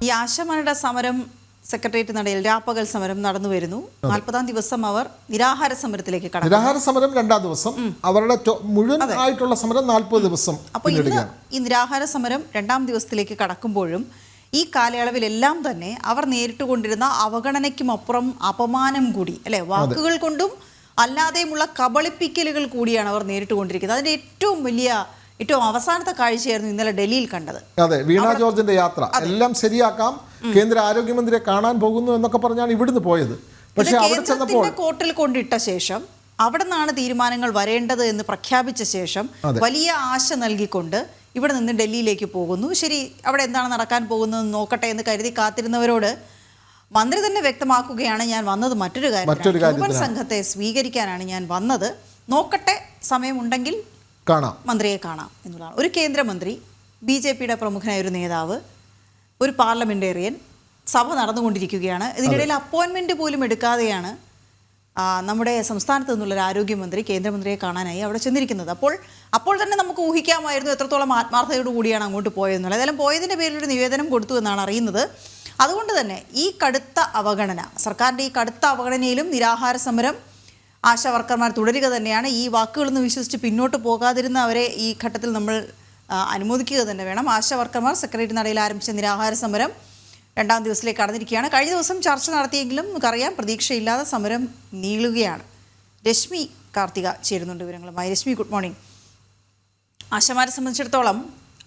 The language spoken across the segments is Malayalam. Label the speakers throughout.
Speaker 1: ഈ ആശമാരുടെ സമരം സെക്രട്ടേറിയറ്റ് നടയിൽ രാപ്പകൽ സമരം നടന്നു വരുന്നു. 40-ാം ദിവസം അവർ നിരാഹാര സമരത്തിലേക്ക് കടന്നു.
Speaker 2: നിരാഹാര സമരം 2-ാം ദിവസം, അവരുടെ മുഴുവൻ ആയിട്ടുള്ള സമരം 40 ദിവസം.
Speaker 1: അപ്പോൾ ഇന്ന് ഈ നിരാഹാര സമരം 2-ാം ദിവസത്തിലേക്ക് കടക്കുമ്പോഴും ഈ കാലയളവിലെല്ലാം തന്നെ അവർ നേരിട്ടുകൊണ്ടിരുന്ന അവഗണനയ്ക്കുമപ്പുറം അപമാനം കൂടി, അല്ലെ, വാക്കുകൾ കൊണ്ടും അല്ലാതെയുമുള്ള കബളിപ്പിക്കലുകൾ കൂടിയാണ് അവർ നേരിട്ടുകൊണ്ടിരിക്കുന്നത്. അതിൻ്റെ ഏറ്റവും അവസാനത്തെ കാഴ്ചയായിരുന്നു ഇന്നലെ ഡൽഹിയിൽ കണ്ടത്.
Speaker 2: അതെ, വീണ ജോർജിന്റെ യാത്ര എല്ലാം ശരിയാക്കാം, കേന്ദ്ര ആരോഗ്യമന്ത്രിയെ കാണാൻ പോകുന്നു എന്നൊക്കെ പറഞ്ഞാണ് ഇവിടുന്ന് പോയത്. പക്ഷേ അവിടെ ചെന്നപ്പോൾ
Speaker 1: കോർട്ടിൽ കൊണ്ടിട്ട ശേഷം അവിടെ നിന്നാണ് തീരുമാനങ്ങൾ വരേണ്ടത് എന്ന് പ്രഖ്യാപിച്ച ശേഷം വലിയ ആശ നൽകിക്കൊണ്ട് ഇവിടെ നിന്ന് ഡൽഹിയിലേക്ക് പോകുന്നു. ശരി, അവിടെ എന്താണ് നടക്കാൻ പോകുന്നതെന്ന് നോക്കട്ടെ എന്ന് കരുതി കാത്തിരുന്നവരോട് മന്ത്രി തന്നെ വ്യക്തമാക്കുകയാണ്, ഞാൻ വന്നത് മറ്റൊരു കാര്യം, സംഘത്തെ സ്വീകരിക്കാനാണ് ഞാൻ വന്നത്, നോക്കട്ടെ, സമയമുണ്ടെങ്കിൽ മന്ത്രിയെ കാണാം എന്നുള്ളതാണ്. ഒരു കേന്ദ്രമന്ത്രി, BJPയുടെ പ്രമുഖനായ ഒരു നേതാവ്, ഒരു പാർലമെന്റേറിയൻ, സഭ നടന്നുകൊണ്ടിരിക്കുകയാണ്. ഇതിനിടയിൽ അപ്പോയിൻമെന്റ് പോലും എടുക്കാതെയാണ് നമ്മുടെ സംസ്ഥാനത്ത് നിന്നുള്ളൊരു ആരോഗ്യമന്ത്രി കേന്ദ്രമന്ത്രിയെ കാണാനായി അവിടെ ചെന്നിരിക്കുന്നത്. അപ്പോൾ തന്നെ നമുക്ക് ഊഹിക്കാമായിരുന്നു എത്രത്തോളം ആത്മാർത്ഥതയോടു കൂടിയാണ് അങ്ങോട്ട് പോയതെന്നുള്ളത്. ഏതായാലും പോയതിൻ്റെ പേരിൽ ഒരു നിവേദനം കൊടുത്തു എന്നാണ് അറിയുന്നത്. അതുകൊണ്ട് തന്നെ ഈ കടുത്ത അവഗണന, സർക്കാരിൻ്റെ ഈ കടുത്ത അവഗണനയിലും നിരാഹാര സമരം ആശാ വർക്കർമാർ തുടരുക തന്നെയാണ്. ഈ വാക്കുകളൊന്നും വിശ്വസിച്ച് പിന്നോട്ട് പോകാതിരുന്ന അവരെ ഈ ഘട്ടത്തിൽ നമ്മൾ അനുമോദിക്കുക തന്നെ വേണം. ആശാ വർക്കർമാർ സെക്രട്ടേറിയറ്റ് നടയിൽ ആരംഭിച്ച നിരാഹാര സമരം 2-ാം ദിവസത്തിലേക്ക് കടന്നിരിക്കുകയാണ്. കഴിഞ്ഞ ദിവസം ചർച്ച നടത്തിയെങ്കിലും നമുക്കറിയാം പ്രതീക്ഷയില്ലാതെ സമരം നീളുകയാണ്. രശ്മി കാർത്തിക ചേരുന്നുണ്ട് വിവരങ്ങളുമായി. Rashmi, good morning. ആശാമാരെ സംബന്ധിച്ചിടത്തോളം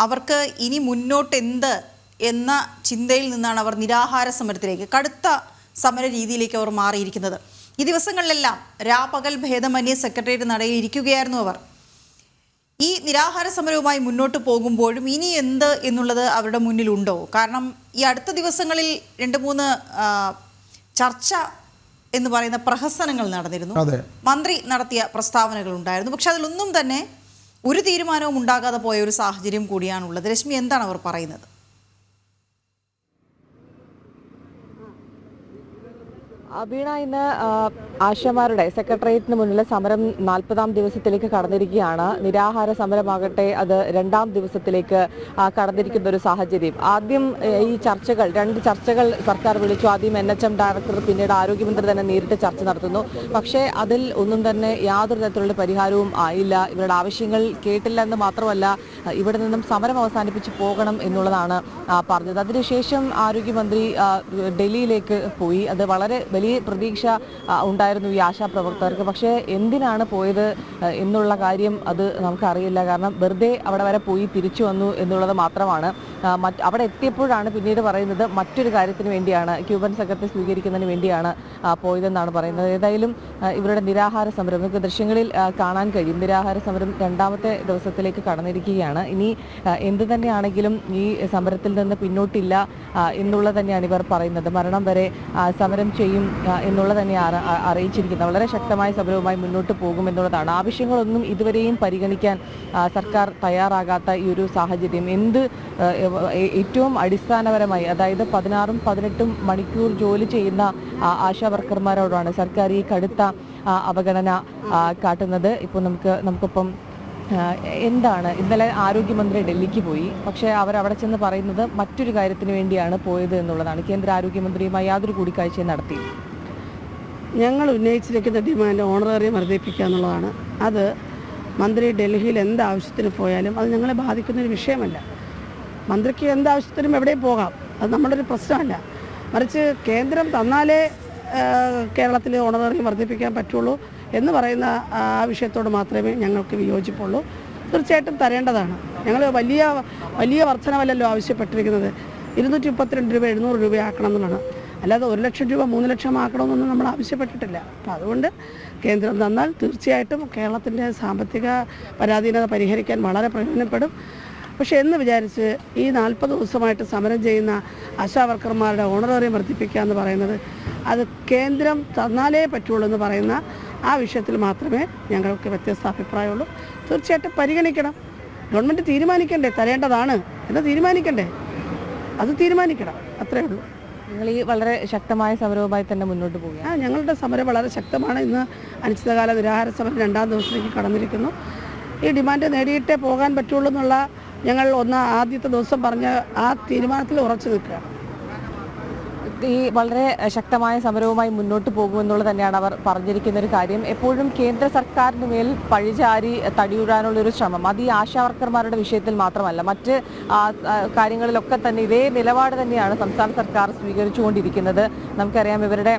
Speaker 1: അവർക്ക് ഇനി മുന്നോട്ട് എന്ത് എന്ന ചിന്തയിൽ നിന്നാണ് അവർ നിരാഹാര സമരത്തിലേക്ക്, കടുത്ത സമര രീതിയിലേക്ക് അവർ മാറിയിരിക്കുന്നത്. ഈ ദിവസങ്ങളിലെല്ലാം രാപകൽ ഭേദമന്യേ സെക്രട്ടേറിയറ്റ് നടയിൽ ഇരിക്കുകയായിരുന്നു അവർ. ഈ നിരാഹാര സമരവുമായി മുന്നോട്ട് പോകുമ്പോഴും ഇനി എന്ത് എന്നുള്ളത് അവരുടെ മുന്നിലുണ്ടോ? കാരണം ഈ അടുത്ത ദിവസങ്ങളിൽ 2-3 ചർച്ച എന്ന് പറയുന്ന പ്രഹസനങ്ങൾ നടന്നിരുന്നു. മന്ത്രി നടത്തിയ പ്രസ്താവനകൾ ഉണ്ടായിരുന്നു. പക്ഷെ അതിലൊന്നും തന്നെ ഒരു തീരുമാനവും ഉണ്ടാകാതെ പോയ ഒരു സാഹചര്യം കൂടിയാണുള്ളത്. രശ്മി, എന്താണ് അവർ പറയുന്നത്?
Speaker 3: വീണ, ഇന്ന് ആശമാരുടെ സെക്രട്ടേറിയറ്റിന് മുന്നിലെ സമരം 40-ാം ദിവസത്തിലേക്ക് കടന്നിരിക്കുകയാണ്. നിരാഹാര സമരമാകട്ടെ അത് 2-ാം ദിവസത്തിലേക്ക് കടന്നിരിക്കുന്ന ഒരു സാഹചര്യം. ആദ്യം ഈ ചർച്ചകൾ, 2 ചർച്ചകൾ സർക്കാർ വിളിച്ചു. ആദ്യം NHM ഡയറക്ടർ, പിന്നീട് ആരോഗ്യമന്ത്രി തന്നെ നേരിട്ട് ചർച്ച നടത്തുന്നു. പക്ഷേ അതിൽ ഒന്നും തന്നെ യാതൊരു തരത്തിലുള്ള പരിഹാരവും ആയില്ല. ഇവരുടെ ആവശ്യങ്ങൾ കേട്ടില്ല എന്ന് മാത്രമല്ല, ഇവിടെ നിന്നും സമരം അവസാനിപ്പിച്ച് പോകണം എന്നുള്ളതാണ് പറഞ്ഞത്. അതിനുശേഷം ആരോഗ്യമന്ത്രി ഡൽഹിയിലേക്ക് പോയി. അത് വളരെ വലിയ പ്രതീക്ഷ ഉണ്ടായിരുന്നു ഈ ആശാപ്രവർത്തകർക്ക്. പക്ഷേ എന്തിനാണ് പോയത് എന്നുള്ള കാര്യം അത് നമുക്കറിയില്ല. കാരണം വെറുതെ അവിടെ വരെ പോയി തിരിച്ചു വന്നു എന്നുള്ളത് മാത്രമാണ്. അവിടെ എത്തിയപ്പോഴാണ് പിന്നീട് പറയുന്നത് മറ്റൊരു കാര്യത്തിന് വേണ്ടിയാണ്, ക്യൂബൻ സംഘത്തെ സ്വീകരിക്കുന്നതിന് വേണ്ടിയാണ് പോയതെന്നാണ് പറയുന്നത്. ഏതായാലും ഇവരുടെ നിരാഹാര സമരം നമുക്ക് ദൃശ്യങ്ങളിൽ കാണാൻ കഴിയും. നിരാഹാര സമരം 2-ാമത്തെ ദിവസത്തിലേക്ക് കടന്നിരിക്കുകയാണ്. ഇനി എന്ത് തന്നെയാണെങ്കിലും ഈ സമരത്തിൽ നിന്ന് പിന്നോട്ടില്ല എന്നുള്ളത് തന്നെയാണ് ഇവർ പറയുന്നത്. മരണം വരെ സമരം ചെയ്യും എന്നുള്ളത് തന്നെയാണ് അറിയിച്ചിരിക്കുന്നത്. വളരെ ശക്തമായ സമരവുമായി മുന്നോട്ട് പോകുമെന്നുള്ളതാണ്. ആവശ്യങ്ങളൊന്നും ഇതുവരെയും പരിഗണിക്കാൻ സർക്കാർ തയ്യാറാകാത്ത ഈ ഒരു സാഹചര്യം, ഏറ്റവും അടിസ്ഥാനപരമായി, അതായത് 16ഉം 18ഉം മണിക്കൂർ ജോലി ചെയ്യുന്ന ആശാ വർക്കർമാരോടാണ് സർക്കാർ ഈ കടുത്ത അവഗണന കാട്ടുന്നത്. ഇപ്പോൾ നമുക്കൊപ്പം എന്താണ്, ഇന്നലെ ആരോഗ്യമന്ത്രി ഡൽഹിക്ക് പോയി. പക്ഷേ അവിടെ ചെന്ന് പറയുന്നത് മറ്റൊരു കാര്യത്തിന് വേണ്ടിയാണ് പോയത് എന്നുള്ളതാണ്. കേന്ദ്ര ആരോഗ്യമന്ത്രിയുമായി യാതൊരു കൂടിക്കാഴ്ചയും നടത്തി.
Speaker 4: ഞങ്ങൾ ഉന്നയിച്ചിരിക്കുന്ന ഡിമാൻഡ് ഓണറേറിയം വർദ്ധിപ്പിക്കുക എന്നുള്ളതാണ്. അത് മന്ത്രി ഡൽഹിയിൽ എന്താവശ്യത്തിന് പോയാലും അത് ഞങ്ങളെ ബാധിക്കുന്നൊരു വിഷയമല്ല. മന്ത്രിക്ക് എന്താവശ്യത്തിനും എവിടെയും പോകാം, അത് നമ്മുടെ ഒരു പ്രശ്നമല്ല. മറിച്ച് കേന്ദ്രം തന്നാലേ കേരളത്തിൽ ഓണറേറിയം വർദ്ധിപ്പിക്കാൻ പറ്റുള്ളൂ എന്ന് പറയുന്ന ആ വിഷയത്തോട് മാത്രമേ ഞങ്ങൾക്ക് വിയോജിപ്പുള്ളൂ. തീർച്ചയായിട്ടും തരേണ്ടതാണ്. ഞങ്ങൾ വലിയ വർധനവല്ലല്ലോ ആവശ്യപ്പെട്ടിരിക്കുന്നത്. 232 രൂപ 700 രൂപയാക്കണം എന്നുള്ളതാണ്. അല്ലാതെ 1 ലക്ഷം രൂപ 3 ലക്ഷം ആക്കണമെന്നൊന്നും നമ്മൾ ആവശ്യപ്പെട്ടിട്ടില്ല. അപ്പം അതുകൊണ്ട് കേന്ദ്രം തന്നാൽ തീർച്ചയായിട്ടും കേരളത്തിൻ്റെ സാമ്പത്തിക പരാധീനത പരിഹരിക്കാൻ വളരെ പ്രയോജനപ്പെടും. പക്ഷേ എന്ന് വിചാരിച്ച് ഈ 40 ദിവസമായിട്ട് സമരം ചെയ്യുന്ന ആശാ വർക്കർമാരുടെ ഓണറേറിയം വർദ്ധിപ്പിക്കുക എന്ന് പറയുന്നത് അത് കേന്ദ്രം തന്നാലേ പറ്റുള്ളൂ എന്ന് പറയുന്ന ആ വിഷയത്തിൽ മാത്രമേ ഞങ്ങൾക്ക് വ്യത്യസ്ത അഭിപ്രായമുള്ളൂ. തീർച്ചയായിട്ടും പരിഗണിക്കണം. ഗവൺമെൻറ് തീരുമാനിക്കണ്ടേ, തരേണ്ടതാണ് എന്ന് തീരുമാനിക്കണ്ടേ, അത് തീരുമാനിക്കണം, അത്രയേ ഉള്ളൂ.
Speaker 3: നിങ്ങൾ ഈ വളരെ ശക്തമായ സമരവുമായി തന്നെ മുന്നോട്ട് പോകുക?
Speaker 4: ഞങ്ങളുടെ സമരം വളരെ ശക്തമാണ്. ഇന്ന് അനിശ്ചിതകാല നിരാഹാര സമരം 2-ാം ദിവസത്തേക്ക് കടന്നിരിക്കുന്നു. ഈ ഡിമാൻഡ് നേടിയിട്ടേ പോകാൻ പറ്റുള്ളൂ എന്നുള്ള ഞങ്ങൾ ആദ്യത്തെ ദിവസം പറഞ്ഞ ആ തീരുമാനത്തിൽ ഉറച്ചു നിൽക്കുകയാണ്.
Speaker 3: ഈ വളരെ ശക്തമായ സമരവുമായി മുന്നോട്ട് പോകുമെന്നുള്ളത് തന്നെയാണ് അവർ പറഞ്ഞിരിക്കുന്ന ഒരു കാര്യം. എപ്പോഴും കേന്ദ്ര സർക്കാരിന് മേൽ പഴിചാരി തടിയൂരാനുള്ളൊരു ശ്രമം അത് ഈ ആശാവർക്കർമാരുടെ വിഷയത്തിൽ മാത്രമല്ല, മറ്റ് കാര്യങ്ങളിലൊക്കെ തന്നെ ഇതേ നിലപാട് തന്നെയാണ് സംസ്ഥാന സർക്കാർ സ്വീകരിച്ചുകൊണ്ടിരിക്കുന്നത്. നമുക്കറിയാം, ഇവരുടെ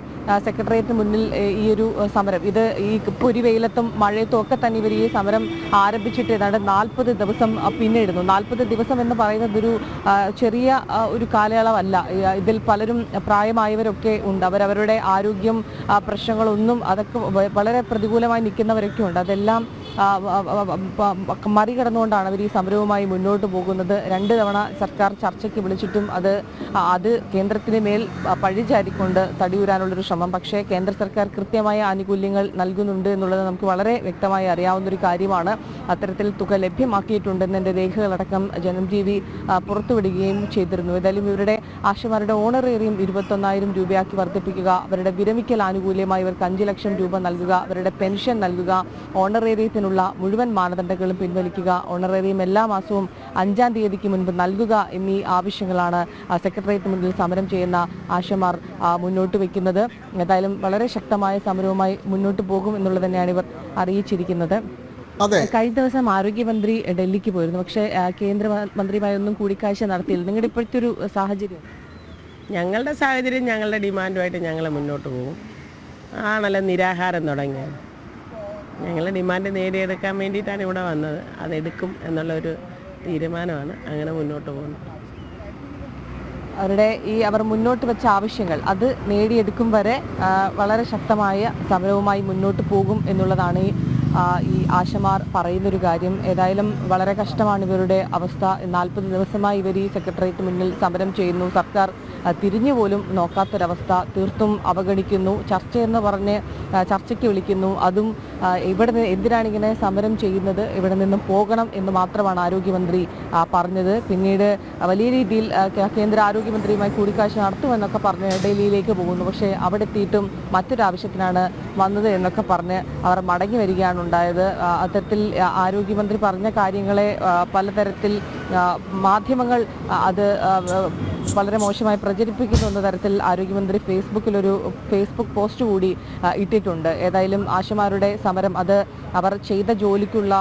Speaker 3: സെക്രട്ടേറിയറ്റിന് മുന്നിൽ ഈ ഒരു സമരം, ഇത് ഈ പൊരിവെയിലത്തും മഴയത്തും ഒക്കെ തന്നെ ഇവർ ഈ സമരം ആരംഭിച്ചിട്ട് ഏതാണ്ട് 40 ദിവസം പിന്നിടുന്നു. 40 ദിവസം എന്ന് പറയുന്നത് ഒരു ചെറിയ ഒരു കാലയളവല്ല. ഇതിൽ പലരും പ്രായമായവരൊക്കെ ഉണ്ട്. അവരവരുടെ ആരോഗ്യം പ്രശ്നങ്ങളൊന്നും അതൊക്കെ വളരെ പ്രതികൂലമായി നിൽക്കുന്നവരൊക്കെ ഉണ്ട്. അതെല്ലാം മറികടന്നുകൊണ്ടാണ് അവർ ഈ സമരവുമായി മുന്നോട്ട് പോകുന്നത്. 2 തവണ സർക്കാർ ചർച്ചയ്ക്ക് വിളിച്ചിട്ടും അത് കേന്ദ്രത്തിന് മേൽ പഴിചാരിക്കൊണ്ട് തടിയൂരാനുള്ളൊരു ശ്രമം. പക്ഷേ കേന്ദ്ര സർക്കാർ കൃത്യമായ ആനുകൂല്യങ്ങൾ നൽകുന്നുണ്ട് എന്നുള്ളത് നമുക്ക് വളരെ വ്യക്തമായി അറിയാവുന്നൊരു കാര്യമാണ്. അത്തരത്തിൽ തുക ലഭ്യമാക്കിയിട്ടുണ്ടെന്നതിൻ്റെ രേഖകളടക്കം ജനം TV പുറത്തുവിടുകയും ചെയ്തിരുന്നു. ഏതായാലും ഇവരുടെ ആശമാരുടെ ഓണറേറിയം 21,000 രൂപയാക്കി വർദ്ധിപ്പിക്കുക, അവരുടെ വിരമിക്കൽ ആനുകൂല്യമായി ഇവർക്ക് 5 ലക്ഷം രൂപ നൽകുക, അവരുടെ പെൻഷൻ നൽകുക, ഓണറേറിയത്തിനുള്ള മുഴുവൻ മാനദണ്ഡങ്ങളും പിൻവലിക്കുക, ഓണറേറിയം എല്ലാ മാസവും 5-ാം തീയതിക്ക് മുൻപ് നൽകുക എന്നീ ആവശ്യങ്ങളാണ് സെക്രട്ടേറിയറ്റ് മുന്നിൽ സമരം ചെയ്യുന്ന ആശമാർ മുന്നോട്ട് വയ്ക്കുന്നത്. ഏതായാലും വളരെ ശക്തമായ സമരവുമായി മുന്നോട്ട് പോകും എന്നുള്ളത് തന്നെയാണ് ഇവർ അറിയിച്ചിരിക്കുന്നത്. കഴിഞ്ഞ ദിവസം ആരോഗ്യമന്ത്രി ഡൽഹിക്ക് പോയിരുന്നു. പക്ഷേ കേന്ദ്രമന്ത്രിയുമായി ഒന്നും കൂടിക്കാഴ്ച നടത്തിയില്ല. നിങ്ങളുടെ ഇപ്പോഴത്തെ ഒരു സാഹചര്യം?
Speaker 5: ഞങ്ങളുടെ സാഹചര്യം, ഞങ്ങളുടെ ഡിമാൻഡുമായിട്ട് ഞങ്ങൾ മുന്നോട്ട് പോകും. ആണല്ലോ നിരാഹാരം തുടങ്ങിയത്. ഞങ്ങൾ ഡിമാൻഡ് നേടിയെടുക്കാൻ വേണ്ടിയിട്ടാണ് ഇവിടെ വന്നത്. അതെടുക്കും എന്നുള്ളൊരു തീരുമാനമാണ്. അങ്ങനെ മുന്നോട്ട് പോകുന്നത്.
Speaker 3: അവർ മുന്നോട്ട് വെച്ച ആവശ്യങ്ങൾ അത് നേടിയെടുക്കും വരെ വളരെ ശക്തമായ സമരവുമായി മുന്നോട്ട് പോകും എന്നുള്ളതാണ് ഈ ആശമാർ പറയുന്നൊരു കാര്യം. ഏതായാലും വളരെ കഷ്ടമാണ് ഇവരുടെ അവസ്ഥ. 40 ദിവസമായി ഇവർ ഈ സെക്രട്ടേറിയറ്റ് മുന്നിൽ സമരം ചെയ്യുന്നു. സർക്കാർ തിരിഞ്ഞുപോലും നോക്കാത്തൊരവസ്ഥ, തീർത്തും അവഗണിക്കുന്നു. ചർച്ചയെന്ന് പറഞ്ഞ് ചർച്ചയ്ക്ക് വിളിക്കുന്നു. അതും ഇവിടെ എന്തിനാണ് ഇങ്ങനെ സമരം ചെയ്യുന്നത്, ഇവിടെ നിന്നും പോകണം എന്ന് മാത്രമാണ് ആരോഗ്യമന്ത്രി പറഞ്ഞത്. പിന്നീട് വലിയ രീതിയിൽ കേന്ദ്ര ആരോഗ്യമന്ത്രിയുമായി കൂടിക്കാഴ്ച നടത്തുമെന്നൊക്കെ പറഞ്ഞ് ഡൽഹിയിലേക്ക് പോകുന്നു. പക്ഷേ അവിടെ എത്തിയിട്ടും മറ്റൊരാവശ്യത്തിനാണ് വന്നത് എന്നൊക്കെ പറഞ്ഞ് അവർ മടങ്ങി വരികയാണ് ഉണ്ടായത്. അത്തരത്തിൽ ആരോഗ്യമന്ത്രി പറഞ്ഞ കാര്യങ്ങളെ പലതരത്തിൽ മാധ്യമങ്ങൾ അത് വളരെ മോശമായി പ്രചരിപ്പിക്കുന്നു എന്ന തരത്തിൽ ആരോഗ്യമന്ത്രി ഫേസ്ബുക്ക് പോസ്റ്റ് കൂടി ഇട്ടിട്ടുണ്ട്. ഏതായാലും ആശമാരുടെ സമരം അത് അവർ ചെയ്ത ജോലിക്കുള്ള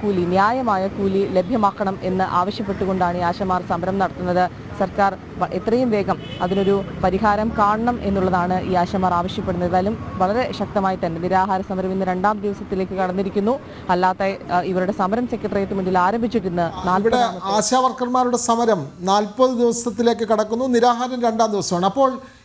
Speaker 3: കൂലി, ന്യായമായ കൂലി ലഭ്യമാക്കണം എന്ന് ആവശ്യപ്പെട്ടുകൊണ്ടാണ് ഈ ആശമാർ സമരം നടത്തുന്നത്. സർക്കാർ എത്രയും വേഗം അതിനൊരു പരിഹാരം കാണണം എന്നുള്ളതാണ് ഈ ആശമാർ ആവശ്യപ്പെടുന്നത്. ഏതായാലും വളരെ ശക്തമായി തന്നെ നിരാഹാര സമരം ഇന്ന് 2-ാം ദിവസത്തിലേക്ക് കടന്നിരിക്കുന്നു. അല്ലാത്ത ഇവരുടെ സമരം സെക്രട്ടേറിയറ്റ് മുന്നിൽ ആരംഭിച്ചിട്ടിന്ന്
Speaker 2: ആശാവർക്കർമാരുടെ സമരം 40 ദിവസത്തിലേക്ക് കടക്കുന്നു. നിരാഹാരം 2-ാം ദിവസമാണ്.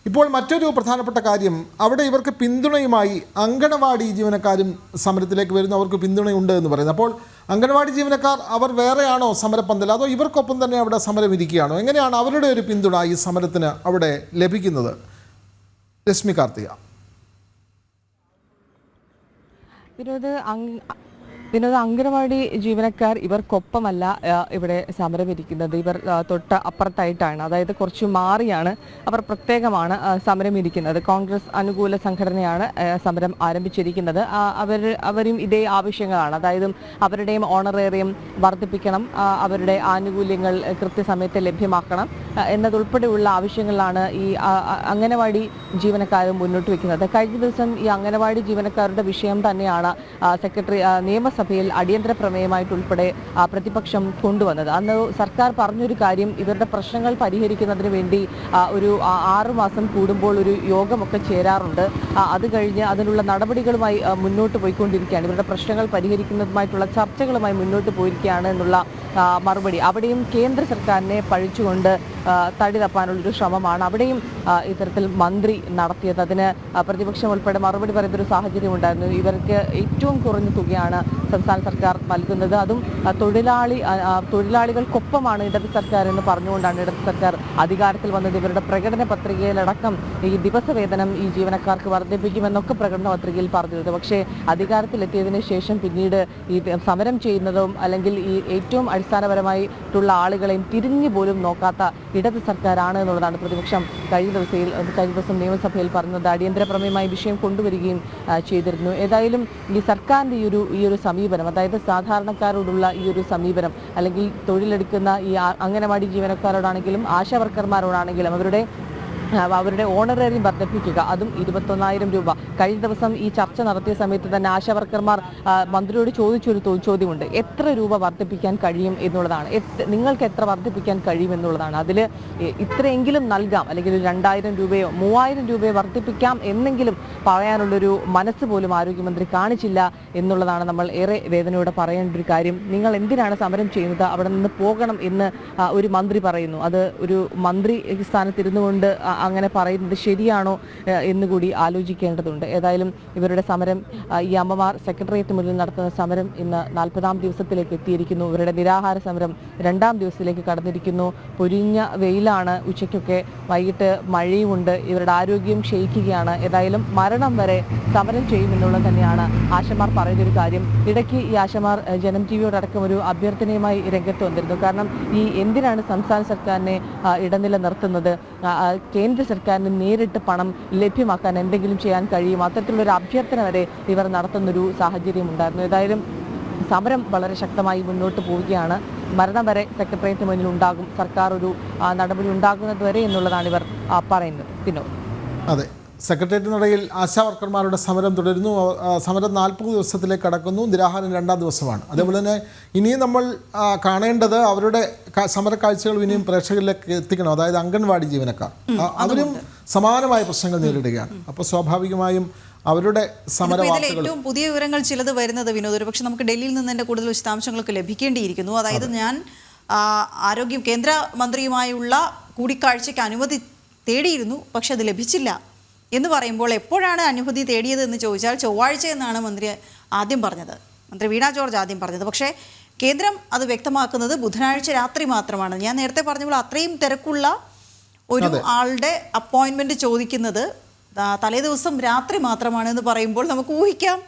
Speaker 2: ഇപ്പോൾ മറ്റൊരു പ്രധാനപ്പെട്ട കാര്യം, അവിടെ ഇവർക്ക് പിന്തുണയുമായി അങ്കണവാടി ജീവനക്കാരും സമരത്തിലേക്ക് വരുന്നു. അവർക്ക് പിന്തുണയുണ്ട് എന്ന് പറയുന്നത്. അപ്പോൾ അങ്കണവാടി ജീവനക്കാർ അവർ വേറെയാണോ സമരപ്പന്തൽ, അതോ ഇവർക്കൊപ്പം തന്നെ അവിടെ സമരം ഇരിക്കുകയാണോ? എങ്ങനെയാണ് അവരുടെ ഒരു പിന്തുണ ഈ സമരത്തിന് അവിടെ ലഭിക്കുന്നത്? രശ്മി കാർത്തിക.
Speaker 3: വിനോദ, അംഗനവാടി ജീവനക്കാർ ഇവർക്കൊപ്പമല്ല ഇവിടെ സമരമിരിക്കുന്നത്. ഇവർ തൊട്ട് അപ്പുറത്തായിട്ടാണ്, അതായത് കുറച്ച് മാറിയാണ് അവർ പ്രത്യേകമാണ് സമരമിരിക്കുന്നത്. കോൺഗ്രസ് അനുകൂല സംഘടനയാണ് സമരം ആരംഭിച്ചിരിക്കുന്നത്. അവരും ഇതേ ആവശ്യങ്ങളാണ്. അതായത് അവരുടെയും ഓണറേറിയം വർദ്ധിപ്പിക്കണം, അവരുടെ ആനുകൂല്യങ്ങൾ കൃത്യസമയത്ത് ലഭ്യമാക്കണം എന്നതുൾപ്പെടെയുള്ള ആവശ്യങ്ങളാണ് ഈ അംഗനവാടി ജീവനക്കാരും മുന്നോട്ട് വയ്ക്കുന്നത്. കഴിഞ്ഞ ദിവസം ഈ അംഗനവാടി ജീവനക്കാരുടെ വിഷയം തന്നെയാണ് നിയമസഭയിൽ അടിയന്തര പ്രമേയമായിട്ടുൾപ്പെടെ പ്രതിപക്ഷം കൊണ്ടുവന്നത്. അന്ന് സർക്കാർ പറഞ്ഞൊരു കാര്യം, ഇവരുടെ പ്രശ്നങ്ങൾ പരിഹരിക്കുന്നതിന് വേണ്ടി ഒരു 6 മാസം കൂടുമ്പോൾ ഒരു യോഗമൊക്കെ ചേരാറുണ്ട്. അത് കഴിഞ്ഞ് അതിനുള്ള നടപടികളുമായി മുന്നോട്ട് പോയിക്കൊണ്ടിരിക്കുകയാണ്. ഇവരുടെ പ്രശ്നങ്ങൾ പരിഹരിക്കുന്നതുമായിട്ടുള്ള ചർച്ചകളുമായി മുന്നോട്ട് പോയിരിക്കുകയാണ് എന്നുള്ള മറുപടി. അവിടെയും കേന്ദ്ര സർക്കാരിനെ പഴിച്ചുകൊണ്ട് തടി തപ്പാനുള്ളൊരു ശ്രമമാണ് അവിടെയും ഇത്തരത്തിൽ മന്ത്രി നടത്തിയത്. അതിന് പ്രതിപക്ഷം ഉൾപ്പെടെ മറുപടി പറയുന്നൊരു സാഹചര്യം ഉണ്ടായിരുന്നു. ഇവർക്ക് ഏറ്റവും കുറഞ്ഞ തുകയാണ് സംസ്ഥാന സർക്കാർ നൽകുന്നത്. അതും തൊഴിലാളികൾക്കൊപ്പമാണ് ഇടത് സർക്കാർ എന്ന് പറഞ്ഞുകൊണ്ടാണ് ഇടത് സർക്കാർ അധികാരത്തിൽ വന്നത്. ഇവരുടെ പ്രകടന പത്രികയിലടക്കം ഈ ദിവസവേതനം ഈ ജീവനക്കാർക്ക് വർദ്ധിപ്പിക്കുമെന്നൊക്കെ പ്രകടന പത്രികയിൽ പറഞ്ഞിരുന്നത്. പക്ഷേ അധികാരത്തിലെത്തിയതിനു ശേഷം പിന്നീട് ഈ സമരം ചെയ്യുന്നതും അല്ലെങ്കിൽ ഈ ഏറ്റവും അടിസ്ഥാനപരമായിട്ടുള്ള ആളുകളെയും തിരിഞ്ഞു പോലും നോക്കാത്ത ഇടത് സർക്കാരാണ് എന്നുള്ളതാണ് പ്രതിപക്ഷം കഴിഞ്ഞ ദിവസം നിയമസഭയിൽ പറഞ്ഞത്. അടിയന്തര പ്രമേയമായി വിഷയം കൊണ്ടുവരികയും ചെയ്തിരുന്നു. ഏതായാലും ഈ സർക്കാരിൻ്റെ ഈ ഒരു സമീപനം, അതായത് സാധാരണക്കാരോടുള്ള ഈ ഒരു സമീപനം, അല്ലെങ്കിൽ തൊഴിലെടുക്കുന്ന ഈ അംഗനവാടി ജീവനക്കാരോടാണെങ്കിലും ആശാവർക്കർമാരോടാണെങ്കിലും അവരുടെ അവരുടെ ഓണറേറിയം വർദ്ധിപ്പിക്കുക, അതും 21,000 രൂപ. കഴിഞ്ഞ ദിവസം ഈ ചർച്ച നടത്തിയ സമയത്ത് തന്നെ ആശാവർക്കർമാർ മന്ത്രിയോട് ചോദിച്ചൊരു ചോദ്യമുണ്ട്, എത്ര രൂപ വർദ്ധിപ്പിക്കാൻ കഴിയും എന്നുള്ളതാണ്. നിങ്ങൾക്ക് എത്ര വർദ്ധിപ്പിക്കാൻ കഴിയും എന്നുള്ളതാണ്. അതിൽ ഇത്രയെങ്കിലും നൽകാം, അല്ലെങ്കിൽ 2,000 രൂപയോ 3,000 രൂപയോ വർദ്ധിപ്പിക്കാം എന്നെങ്കിലും പറയാനുള്ളൊരു മനസ്സ് പോലും ആരോഗ്യമന്ത്രി കാണിച്ചില്ല എന്നുള്ളതാണ് നമ്മൾ ഏറെ വേദനയോടെ പറയേണ്ട ഒരു കാര്യം. നിങ്ങൾ എന്തിനാണ് സമരം ചെയ്യുന്നത്, അവിടെ നിന്ന് പോകണം എന്ന് ഒരു മന്ത്രി പറയുന്നു. അത് ഒരു മന്ത്രി സ്ഥാനത്തിരുന്നു കൊണ്ട് അങ്ങനെ പറയുന്നത് ശരിയാണോ എന്നുകൂടി ആലോചിക്കേണ്ടതുണ്ട്. ഏതായാലും ഇവരുടെ സമരം, ഈ അമ്മമാർ സെക്രട്ടേറിയറ്റ് മുന്നിൽ നടത്തുന്ന സമരം ഇന്ന് 40ാം ദിവസത്തിലേക്ക് എത്തിയിരിക്കുന്നു. ഇവരുടെ നിരാഹാര സമരം 2ാം ദിവസത്തിലേക്ക് കടന്നിരിക്കുന്നു. പൊരിഞ്ഞ വെയിലാണ്, ഉച്ചയ്ക്കൊക്കെ വൈകിട്ട് മഴയുമുണ്ട്. ഇവരുടെ ആരോഗ്യം ക്ഷയിക്കുകയാണ്. ഏതായാലും മരണം വരെ സമരം ചെയ്യുമെന്നുള്ളത് തന്നെയാണ് ആശമാർ പറയുന്നൊരു കാര്യം. ഇടയ്ക്ക് ഈ ആശമാർ ജനം ടിവിയോടക്കം ഒരു അഭ്യർത്ഥനയുമായി രംഗത്ത് വന്നിരുന്നു. കാരണം ഈ എന്തിനാണ് സംസ്ഥാന സർക്കാരിനെ ഇടനില നിർത്തുന്നത്, കേന്ദ്ര സർക്കാരിന് നേരിട്ട് പണം ലഭ്യമാക്കാൻ എന്തെങ്കിലും ചെയ്യാൻ കഴിയും, അത്തരത്തിലുള്ളൊരു അഭ്യർത്ഥന വരെ ഇവർ നടത്തുന്നൊരു സാഹചര്യം ഉണ്ടായിരുന്നു. ഏതായാലും സമരം വളരെ ശക്തമായി മുന്നോട്ട് പോവുകയാണ്. മരണം വരെ സെക്രട്ടേറിയറ്റിന് മുന്നിൽ ഉണ്ടാകും, സർക്കാർ ഒരു നടപടി ഉണ്ടാകുന്നത് വരെ എന്നുള്ളതാണ് ഇവർ പറയുന്നത്. വിനോദ്.
Speaker 2: അതെ, സെക്രട്ടേറിയറ്റിനിടയിൽ ആശാവർക്കർമാരുടെ സമരം തുടരുന്നു. സമരം 40 ദിവസത്തിലേക്ക് കടക്കുന്നു. നിരാഹാരം 2ാം ദിവസമാണ്. അതേപോലെ തന്നെ ഇനിയും നമ്മൾ കാണേണ്ടത് അവരുടെ സമര കാഴ്ചകൾ ഇനിയും പ്രേക്ഷകരിലേക്ക് എത്തിക്കണം. അതായത് അംഗൻവാടി ജീവനക്കാർ അവരും സമാനമായ പ്രശ്നങ്ങൾ നേരിടുകയാണ്. അപ്പോൾ സ്വാഭാവികമായും അവരുടെ സമരവാർത്തകൾ,
Speaker 1: ഏറ്റവും പുതിയ വിവരങ്ങൾ ചിലത് വരുന്നത് വിനോദ്, പക്ഷെ നമുക്ക് ഡൽഹിയിൽ നിന്ന് തന്നെ കൂടുതൽ വിശദാംശങ്ങളൊക്കെ ലഭിക്കേണ്ടിയിരിക്കുന്നു. അതായത് ഞാൻ കേന്ദ്രമന്ത്രിയുമായുള്ള കൂടിക്കാഴ്ചയ്ക്ക് അനുമതി തേടിയിരുന്നു, പക്ഷെ അത് ലഭിച്ചില്ല എന്ന് പറയുമ്പോൾ എപ്പോഴാണ് അനുമതി തേടിയത് എന്ന് ചോദിച്ചാൽ ചൊവ്വാഴ്ച എന്നാണ് മന്ത്രി ആദ്യം പറഞ്ഞത്, മന്ത്രി വീണ ജോർജ് ആദ്യം പറഞ്ഞത്. പക്ഷേ കേന്ദ്രം അത് വ്യക്തമാക്കുന്നത് ബുധനാഴ്ച രാത്രി മാത്രമാണ്. ഞാൻ നേരത്തെ പറഞ്ഞപ്പോൾ അത്രയും തിരക്കുള്ള ഒരു ആളുടെ അപ്പോയിൻമെൻറ്റ് ചോദിക്കുന്നത് തലേ ദിവസം രാത്രി മാത്രമാണ് എന്ന് പറയുമ്പോൾ നമുക്ക് ഊഹിക്കാം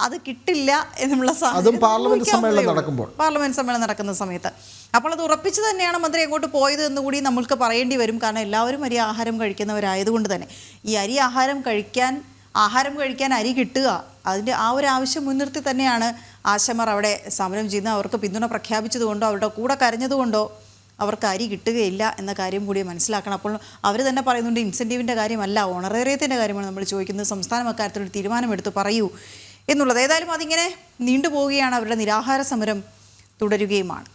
Speaker 1: അത് കിട്ടില്ല എന്നുള്ള
Speaker 2: പാർലമെന്റ് സമ്മേളനം
Speaker 1: നടക്കുന്ന സമയത്ത്. അപ്പോൾ അത് ഉറപ്പിച്ച് തന്നെയാണ് മന്ത്രി എങ്ങോട്ട് പോയത് എന്നുകൂടി നമ്മൾക്ക് പറയേണ്ടി വരും. കാരണം എല്ലാവരും അരി ആഹാരം കഴിക്കുന്നവരായതുകൊണ്ട് തന്നെ ഈ ആഹാരം കഴിക്കാൻ അരി കിട്ടുക, അതിൻ്റെ ആ ഒരു ആവശ്യം മുൻനിർത്തി തന്നെയാണ് ആശമാർ അവിടെ സമരം ചെയ്യുന്നത്. അവർക്ക് പിന്തുണ പ്രഖ്യാപിച്ചതുകൊണ്ടോ അവരുടെ കൂടെ കരഞ്ഞതുകൊണ്ടോ അവർക്ക് അരി കിട്ടുകയില്ല എന്ന കാര്യം കൂടി മനസ്സിലാക്കണം. അപ്പോൾ അവർ തന്നെ പറയുന്നുണ്ട് ഇൻസെൻറ്റീവിൻ്റെ കാര്യമല്ല, ഓണറേറിയത്തിൻ്റെ കാര്യമാണ് നമ്മൾ ചോദിക്കുന്നത്, സംസ്ഥാനം അക്കാര്യത്തിലൊരു തീരുമാനമെടുത്ത് പറയൂ എന്നുള്ളത്. ഏതായാലും അതിങ്ങനെ നീണ്ടുപോവുകയാണ്, അവരുടെ നിരാഹാര സമരം തുടരുകയുമാണ്.